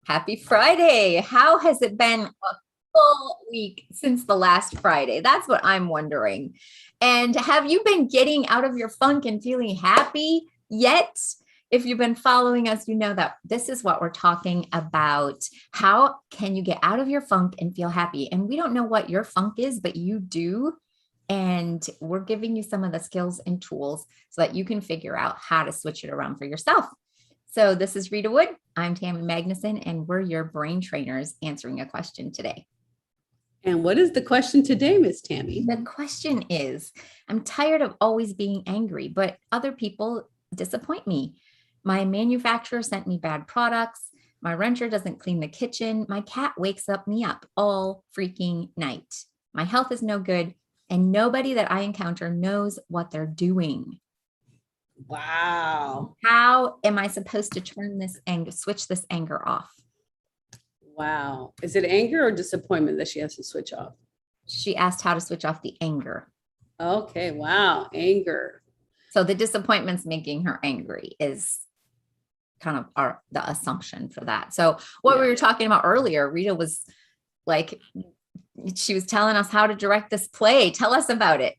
Happy Friday. How has it been a full week since the last Friday? That's what I'm wondering. And have you been getting out of your funk and feeling happy yet? If you've been following us, you know that this is what we're talking about. How can you get out of your funk and feel happy? And we don't know what your funk is, but you do. And we're giving you some of the skills and tools so that you can figure out how to switch it around for yourself. So this is Rita Wood. I'm Tammy Magnuson, and we're your brain trainers answering a question today. And what is the question today, Miss Tammy? The question is, I'm tired of always being angry, but other people disappoint me. My manufacturer sent me bad products. My renter doesn't clean the kitchen. My cat wakes me up all freaking night. My health is no good, and nobody that I encounter knows what they're doing. Wow. How am I supposed to turn this anger, switch this anger off? Wow. Is it anger or disappointment that she has to switch off? She asked how to switch off the anger. Okay. Wow. Anger. So the disappointment's making her angry is kind of the assumption for that. So what we were talking about earlier, Rita was like, she was telling us how to direct this play. Tell us about it.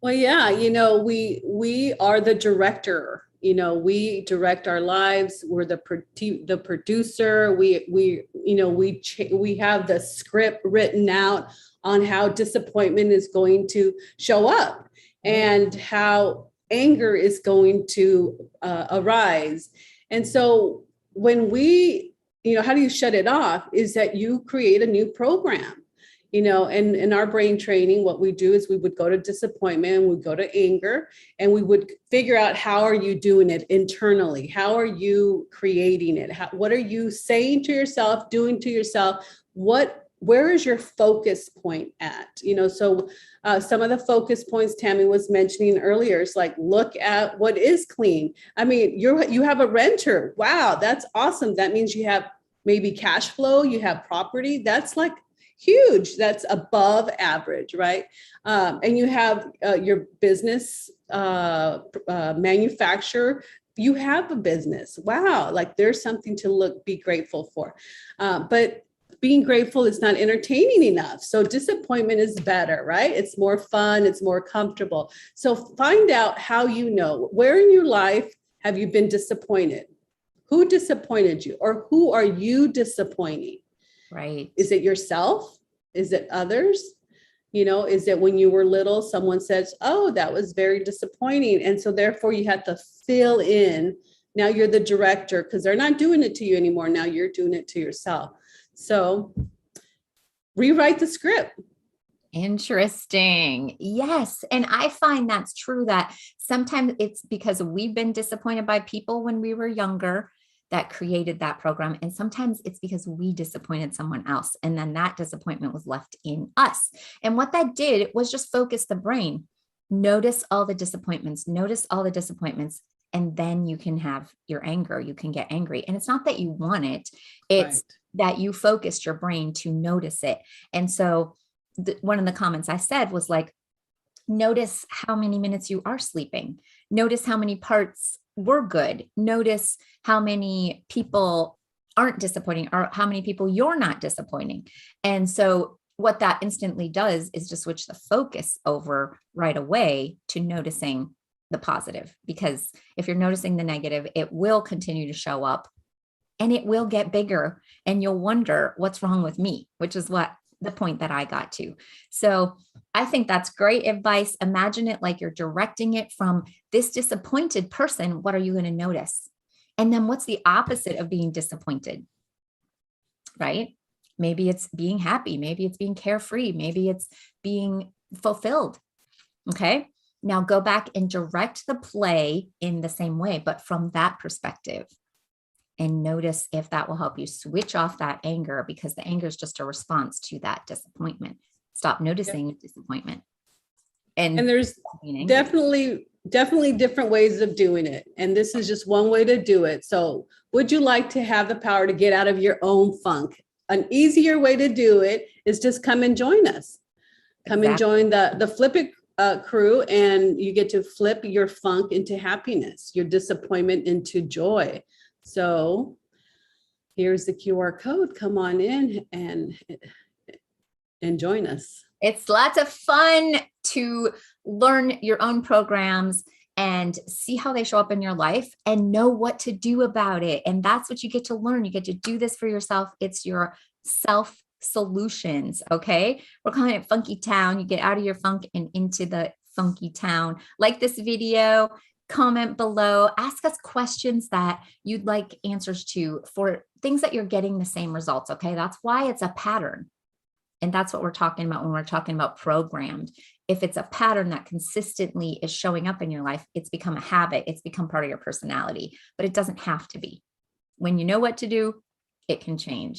Well, yeah, we are the director. We direct our lives. We're the producer. We have the script written out on how disappointment is going to show up and how anger is going to arise. And so when how do you shut it off is that you create a new program. And in our brain training, what we do is we would go to disappointment, we'd go to anger, and we would figure out how are you doing it internally? How are you creating it? What are you saying to yourself, doing to yourself? Where is your focus point at? So some of the focus points Tammy was mentioning earlier is like, look at what is clean. I mean, you have a renter. Wow, that's awesome. That means you have maybe cash flow, you have property. That's like huge. That's above average, right? And you have your business manufacturer. You have a business. Wow, like there's something to be grateful for. But being grateful is not entertaining enough. So disappointment is better, right? It's more fun. It's more comfortable. So find out how where in your life have you been disappointed? Who disappointed you, or who are you disappointing? Right. Is it yourself? Is it others? Is it when you were little, someone says, oh, that was very disappointing. And so therefore you have to fill in. Now you're the director because they're not doing it to you anymore. Now you're doing it to yourself. So rewrite the script. Interesting. Yes. And I find that's true, that sometimes it's because we've been disappointed by people when we were younger that created that program. And sometimes it's because we disappointed someone else. And then that disappointment was left in us. And what that did was just focus the brain. Notice all the disappointments, and then you can have your anger. You can get angry. And it's not that you want it. It's that you focused your brain to notice it. And so one of the comments I said was like, notice how many minutes you are sleeping. Notice how many parts were good. Notice how many people aren't disappointing, or how many people you're not disappointing. And so what that instantly does is to switch the focus over right away to noticing the positive, because if you're noticing the negative, it will continue to show up and it will get bigger, and you'll wonder what's wrong with me, which is what the point that I got to. So I think that's great advice. Imagine it like you're directing it from this disappointed person. What are you going to notice? And then what's the opposite of being disappointed? Right? Maybe it's being happy. Maybe it's being carefree. Maybe it's being fulfilled. Okay. Now go back and direct the play in the same way, but from that perspective. And notice if that will help you switch off that anger, because the anger is just a response to that disappointment. Stop noticing disappointment. And there's definitely different ways of doing it. And this is just one way to do it. So would you like to have the power to get out of your own funk? An easier way to do it is just come and join us. Come and join the Flip It crew, and you get to flip your funk into happiness, your disappointment into joy. So here's the QR code. Come on in and join us. It's lots of fun to learn your own programs and see how they show up in your life and know what to do about it. And that's what you get to learn. You get to do this for yourself. It's your self solutions. Okay. We're calling it Funky Town. You get out of your funk and into the funky town. Like this video, comment below, ask us questions that you'd like answers to for things that you're getting the same results. Okay. That's why it's a pattern. And that's what we're talking about when we're talking about programmed. If it's a pattern that consistently is showing up in your life, it's become a habit. It's become part of your personality, but it doesn't have to be. When you know what to do, it can change.